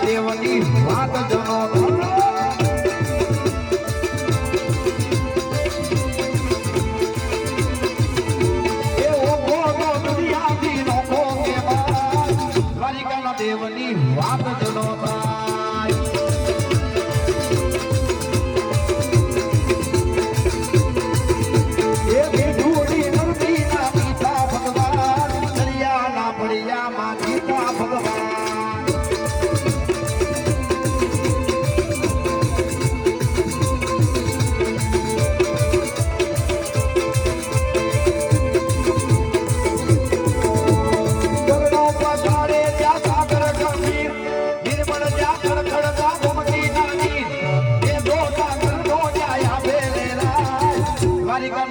દેવની વાત જનો દેવની વાત જનો થાય એ ભીડુડી નરતી ના મીઠા ભગવાન દરિયા ના પડ્યા માં ગીતા ભગવાન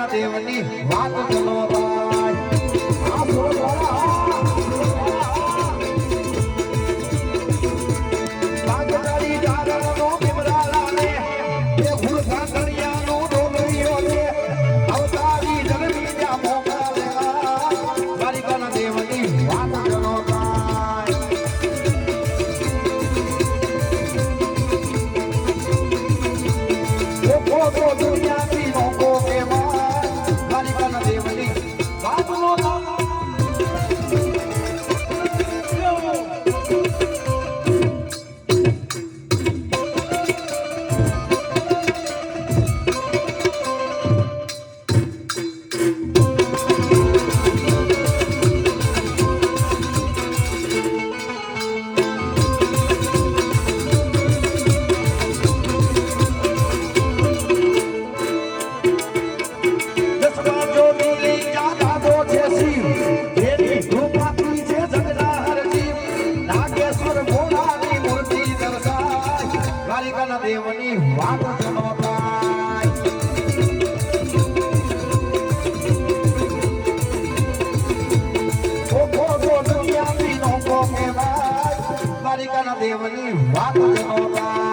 દેવની વાત ચલો દેવની વાત ચલો થાય દુનિયા ની નો કો કે વાત દ્વારિકાના દેવની વાત ચલો થાય